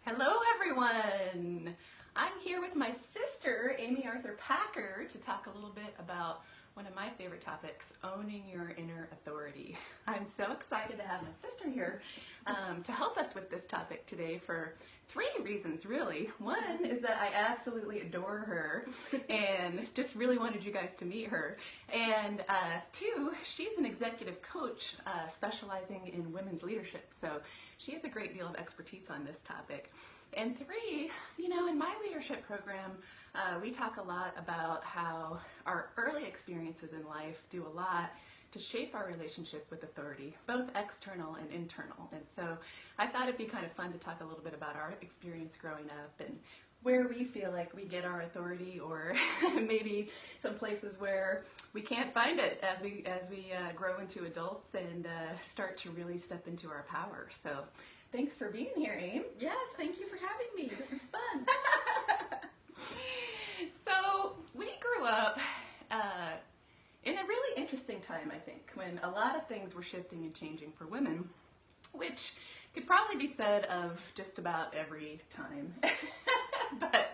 Hello everyone! I'm here with my sister, Amy Arthur Packer, to talk a little bit about one of my favorite topics, owning your inner authority. I'm so excited to have my sister here to help us with this topic today for three reasons, really. One is that I absolutely adore her and just really wanted you guys to meet her. And two, she's an executive coach specializing in women's leadership. So she has a great deal of expertise on this topic. And three, in my leadership program, we talk a lot about how our early experiences in life do a lot to shape our relationship with authority, both external and internal. And so I thought it'd be kind of fun to talk a little bit about our experience growing up and where we feel like we get our authority, or maybe some places where we can't find it as we grow into adults and start to really step into our power. So thanks for being here, Aim. Yes, thank you for having me. This is fun. So we grew up in a really interesting time, I think, when a lot of things were shifting and changing for women, which could probably be said of just about every time. But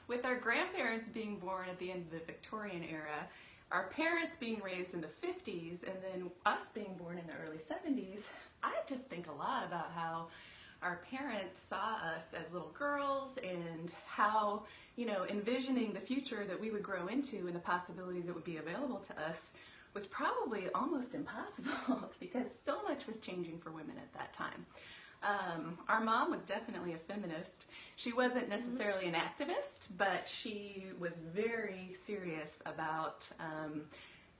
with our grandparents being born at the end of the Victorian era, our parents being raised in the 50s, and then us being born in the early 70s, I just think a lot about how our parents saw us as little girls and how, envisioning the future that we would grow into and the possibilities that would be available to us was probably almost impossible because so much was changing for women at that time. Our mom was definitely a feminist. She wasn't necessarily an activist, but she was very serious about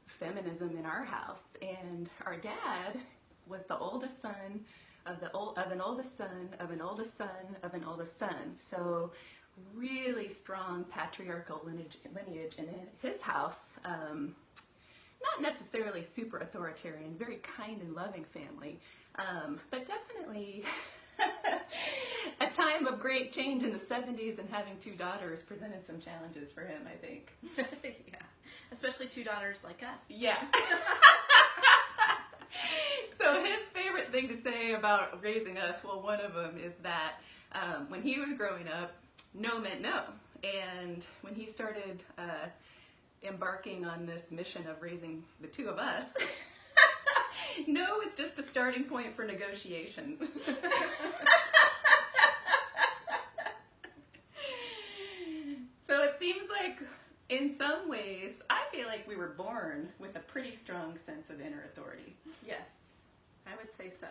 feminism in our house. And our dad was the oldest son of an oldest son of an oldest son of an oldest son. So really strong patriarchal lineage in his house. Not necessarily super authoritarian, very kind and loving family, but definitely a time of great change in the 70s, and having two daughters presented some challenges for him, I think. Yeah, especially two daughters like us. Yeah. So his favorite thing to say about raising us, well, one of them is that when he was growing up, no meant no. And when he started embarking on this mission of raising the two of us, no is just a starting point for negotiations. So it seems like in some ways, I feel like we were born with a pretty strong sense of inner authority. Yes, I would say so.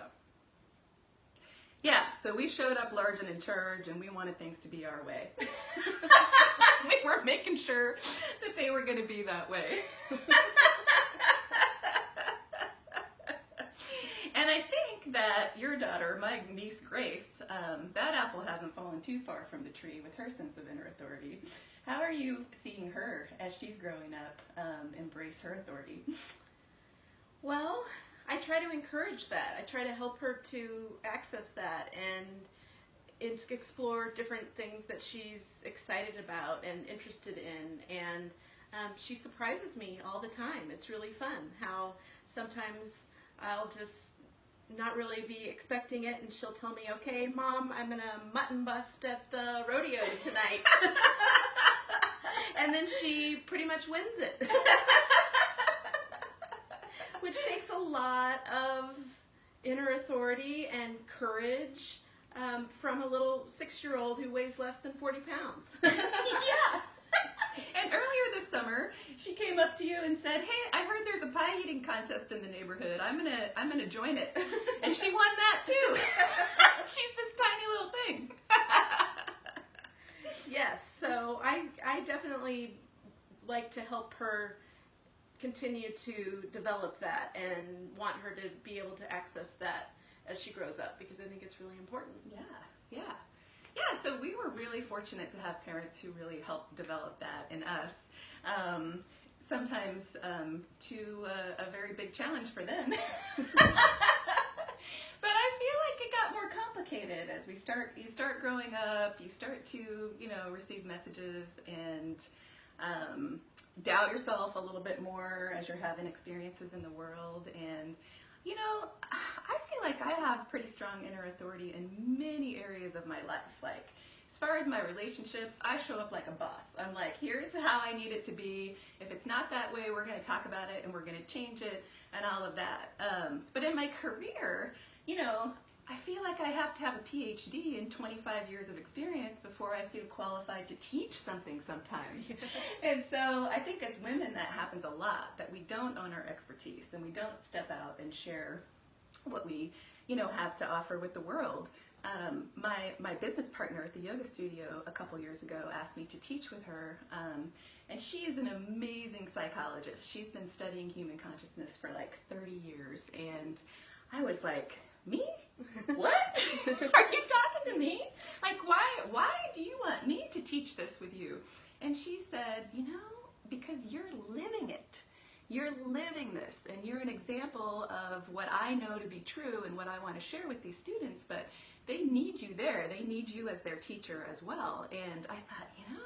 Yeah, so we showed up large and in charge, and we wanted things to be our way. We were making sure that they were going to be that way. And I think that your daughter, my niece Grace, that apple hasn't fallen too far from the tree with her sense of inner authority. How are you seeing her as she's growing up embrace her authority? Well, I try to encourage that. I try to help her to access that and explore different things that she's excited about and interested in. And she surprises me all the time. It's really fun how sometimes I'll just not really be expecting it, and she'll tell me, okay, Mom, I'm going to mutton bust at the rodeo tonight. And then she pretty much wins it. Which takes a lot of inner authority and courage from a little 6-year-old who weighs less than 40 pounds. Yeah. And earlier this summer, she came up to you and said, "Hey, I heard there's a pie eating contest in the neighborhood. I'm gonna join it." And she won that too. She's this tiny little thing. Yes, so I definitely like to help her continue to develop that and want her to be able to access that as she grows up, because I think it's really important. Yeah. So we were really fortunate to have parents who really helped develop that in us. Sometimes to a very big challenge for them. But I feel like it got more complicated as you start growing up, you start to, receive messages and doubt yourself a little bit more as you're having experiences in the world. And, I feel like I have pretty strong inner authority in many areas of my life. Like, as far as my relationships, I show up like a boss. I'm like, here's how I need it to be. If it's not that way, we're going to talk about it and we're going to change it and all of that. But in my career, you know, I feel like I have to have a PhD and 25 years of experience before I feel qualified to teach something sometimes. And so I think as women that happens a lot, that we don't own our expertise and we don't step out and share what we, you know, have to offer with the world. My business partner at the yoga studio a couple years ago asked me to teach with her, and she is an amazing psychologist. She's been studying human consciousness for like 30 years, and I was like, me? What? Are you talking to me? Like, why do you want me to teach this with you? And she said, you know, because you're living it. You're living this, and you're an example of what I know to be true and what I want to share with these students, but they need you there. They need you as their teacher as well. And I thought, you know,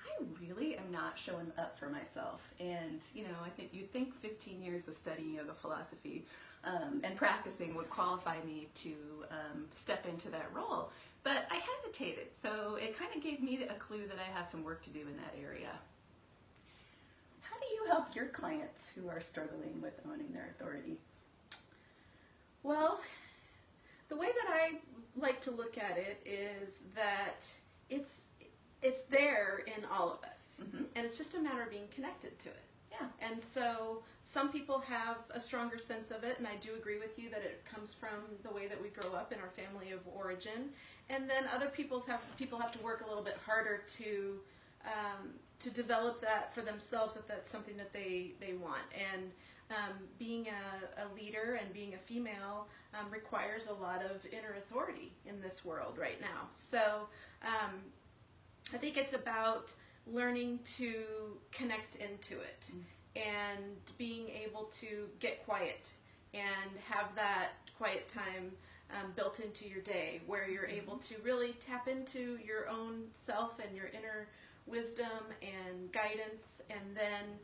I really am not showing up for myself. And, you know, I think you'd think 15 years of studying yoga philosophy and practicing would qualify me to step into that role. But I hesitated, so it kind of gave me a clue that I have some work to do in that area. How do you help your clients who are struggling with owning their authority? Well, the way that I like to look at it is that it's there in all of us, and it's just a matter of being connected to it. Yeah. And so some people have a stronger sense of it, and I do agree with you that it comes from the way that we grow up in our family of origin. And then other people have to work a little bit harder to develop that for themselves if that's something that they want. And being a leader and being a female requires a lot of inner authority in this world right now. So I think it's about learning to connect into it and being able to get quiet and have that quiet time built into your day where you're able to really tap into your own self and your inner wisdom and guidance, and then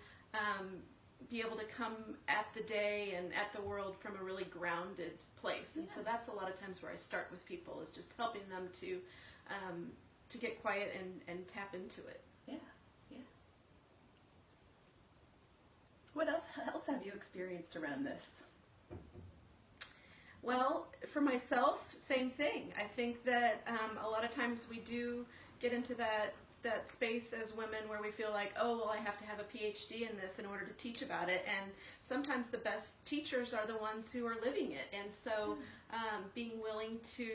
be able to come at the day and at the world from a really grounded place. And so that's a lot of times where I start with people, is just helping them to get quiet and tap into it. Yeah, yeah. What else have you experienced around this? Well, for myself, same thing. I think that a lot of times we do get into that space as women where we feel like, oh, well, I have to have a PhD in this in order to teach about it. And sometimes the best teachers are the ones who are living it. And so being willing to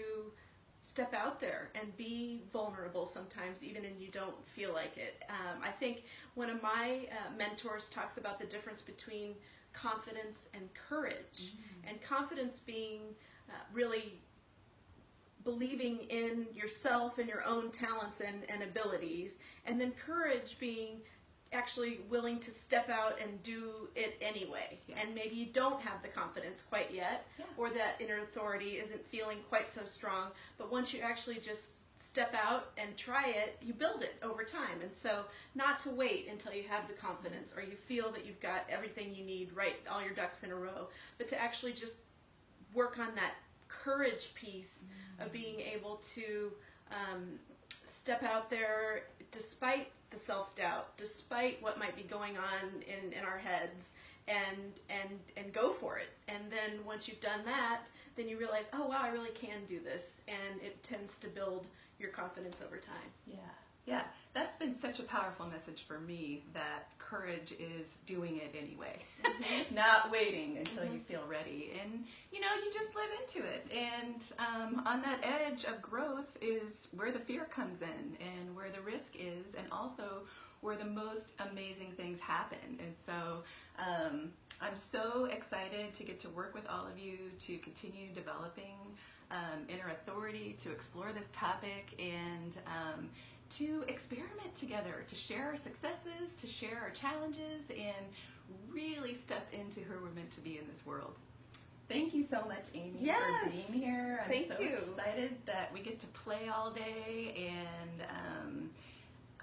step out there and be vulnerable sometimes, even when you don't feel like it. I think one of my mentors talks about the difference between confidence and courage. And confidence being really believing in yourself and your own talents and abilities, and then courage being actually willing to step out and do it anyway. And maybe you don't have the confidence quite yet, or that inner authority isn't feeling quite so strong, but once you actually just step out and try it, you build it over time. And so not to wait until you have the confidence or you feel that you've got everything you need, right, all your ducks in a row, but to actually just work on that courage piece of being able to step out there despite the self-doubt, despite what might be going on in our heads, and go for it. And then once you've done that, then you realize, oh wow, I really can do this, and it tends to build your confidence over time. Yeah, that's been such a powerful message for me, that courage is doing it anyway, not waiting until you feel ready. And, you know, you just live into it. And on that edge of growth is where the fear comes in and where the risk is, and also where the most amazing things happen. And so I'm so excited to get to work with all of you to continue developing inner authority, to explore this topic, and to experiment together, to share our successes, to share our challenges, and really step into who we're meant to be in this world. Thank you so much, Amy, for being here. I'm so excited that we get to play all day, and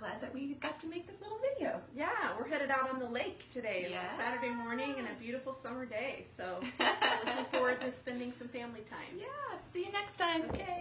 glad that we got to make this little video. Yeah, we're headed out on the lake today. It's Yeah. a Saturday morning and a beautiful summer day. So looking forward to spending some family time. Yeah, see you next time. Okay.